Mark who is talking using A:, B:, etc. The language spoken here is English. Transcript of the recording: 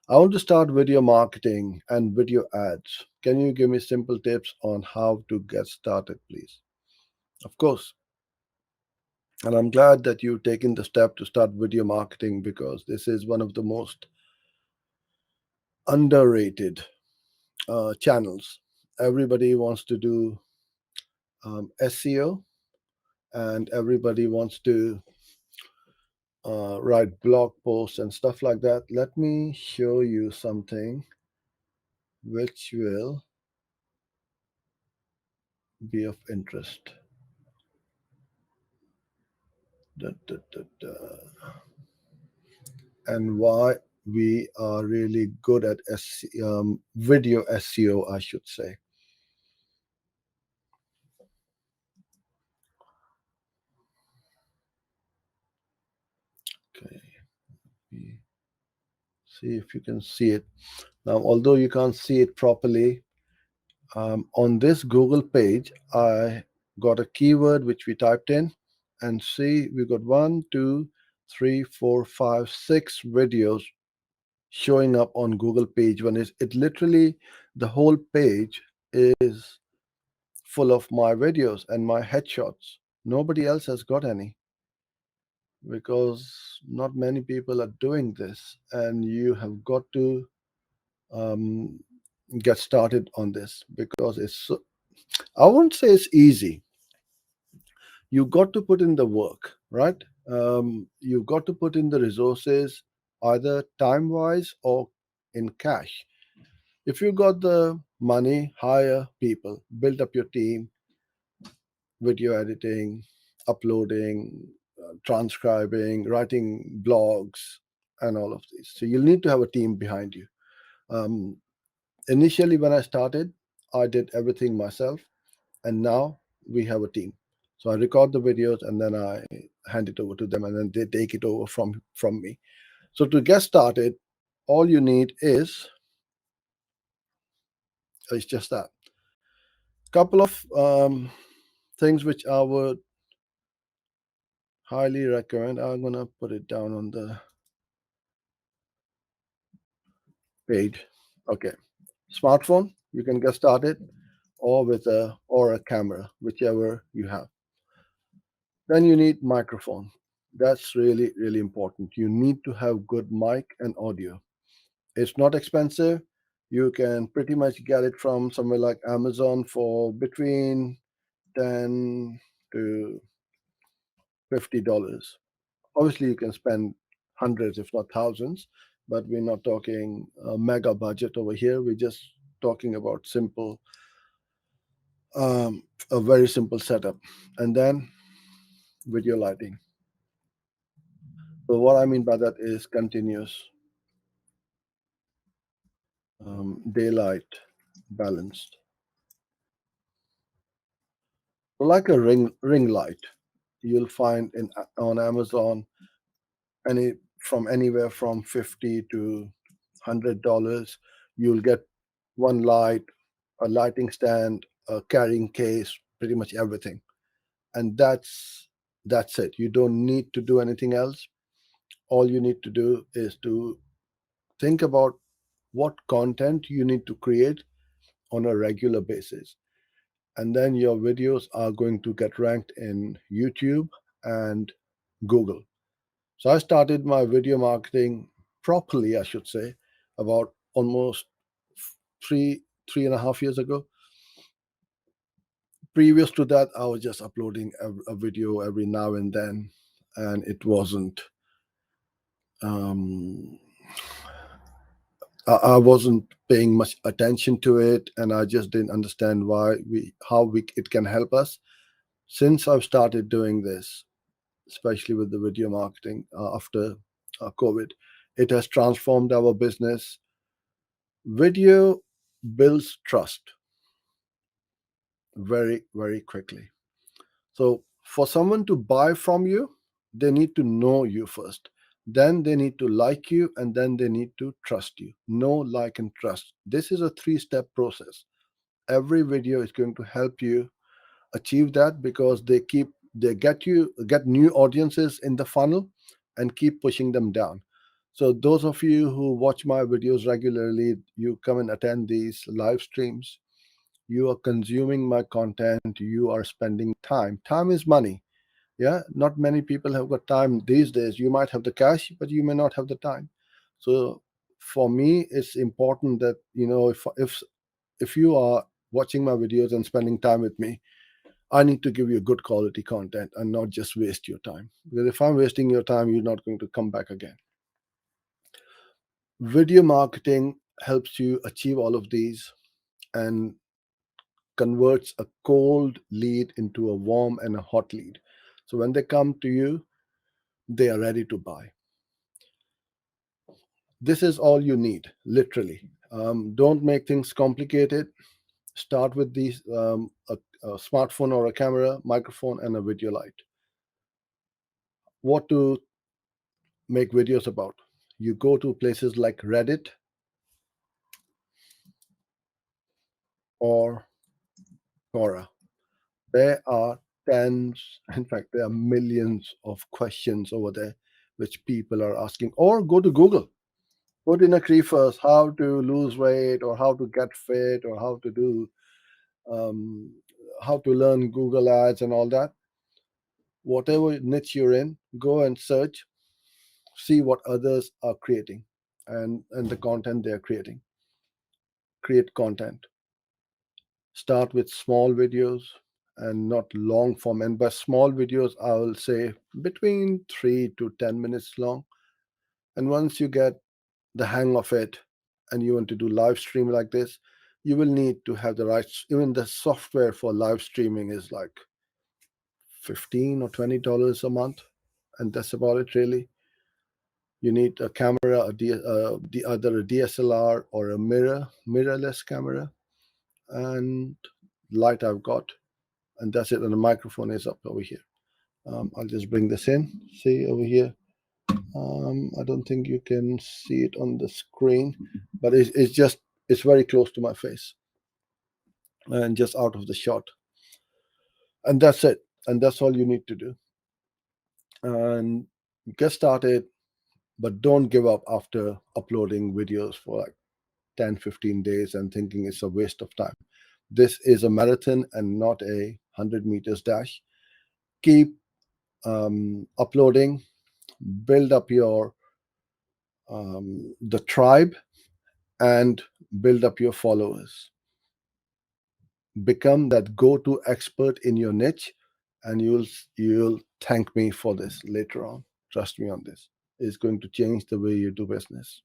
A: I want to start video marketing and video ads. Can you give me simple tips on how to get started, please? Of course. And I'm glad that you've taken the step to start video marketing because this is one of the most underrated channels. Everybody wants to do SEO, and everybody wants to write blog posts and stuff like that. Let me show you something which will be of interest. Da, da, da, da. And why we are really good at video SEO, I should say. Okay, see if you can see it. Now, although you can't see it properly, on this Google page, I got a keyword which we typed in, and see, we got 1, 2, 3, 4, 5, 6 videos showing up on Google page one. Is it literally the whole page is full of my videos and my headshots. Nobody else has got any because not many people are doing this, and you have got to um, get started on this because I won't say it's easy. You got to put in the work, right? You've got to put in the resources, either time wise or in cash. If you got the money, hire people, build up your team, video editing, uploading, transcribing, writing blogs, and all of these. So you'll need to have a team behind you. Um, Initially, when I started, I did everything myself, and now we have a team. So I record the videos and then I hand it over to them, and then they take it over from me. So to get started, all you need is it's just that couple of things which I would highly recommend. I'm gonna put it down on the page. Okay, smartphone, you can get started, or with a camera, whichever you have. Then you need microphone. That's really important. You need to have good mic and audio. It's not expensive. You can pretty much get it from somewhere like Amazon for between 10 to $50. Obviously, you can spend hundreds, if not thousands, but we're not talking a mega budget over here. We're just talking about a very simple setup, and then video lighting. So what I mean by that is continuous daylight balanced. So like a ring light, you'll find in on Amazon any from anywhere from 50 to $100. You'll get one light, a lighting stand, a carrying case, pretty much everything, and that's it. You don't need to do anything else. All you need to do is to think about what content you need to create on a regular basis, and then your videos are going to get ranked in YouTube and Google. So I started my video marketing properly, I should say, about almost three and a half years ago. Previous to that, I was just uploading a video every now and then, and it wasn't. Um, I wasn't paying much attention to it, and I just didn't understand how it can help us. Since I've started doing this, especially with the video marketing after COVID, it has transformed our business. Video builds trust very quickly. So for someone to buy from you, they need to know you first. Then they need to like you, and then they need to trust you. Know, like, and trust. This is a three-step process. Every video is going to help you achieve that because they get new audiences in the funnel and keep pushing them down. So those of you who watch my videos regularly, you come and attend these live streams, you are consuming my content, you are spending time. Time is money. Yeah, not many people have got time these days. You might have the cash, but you may not have the time. So for me, it's important that, if you are watching my videos and spending time with me, I need to give you good quality content and not just waste your time. Because if I'm wasting your time, you're not going to come back again. Video marketing helps you achieve all of these and converts a cold lead into a warm and a hot lead. So when they come to you, they are ready to buy. This is all you need, literally. Don't make things complicated. Start with a smartphone or a camera, microphone, and a video light. What to make videos about? You go to places like Reddit or Quora. There are tens, in fact, there are millions of questions over there which people are asking. Or go to Google, put in a key first, how to lose weight, or how to get fit, or um, how to learn Google Ads and all that. Whatever niche you're in, go and search, see what others are creating, and the content they are creating. Create content. Start with small videos and not long form. And by small videos, I will say between 3 to 10 minutes long. And once you get the hang of it and you want to do live stream like this, you will need to have the right, even the software for live streaming is like $15 or $20 a month. And that's about it, really. You need a camera, either a DSLR or a mirrorless camera, and light I've got, and that's it. And the microphone is up over here. I'll just bring this in. See over here. I don't think you can see it on the screen, but it's very close to my face and just out of the shot. And that's it. And that's all you need to do. And get started, but don't give up after uploading videos for like 10-15 days and thinking it's a waste of time. This is a marathon and not a 100 meters dash. Keep uploading, build up your the tribe, and build up your followers. Become that go-to expert in your niche, and you'll thank me for this later on. Trust me on this. It's going to change the way you do business.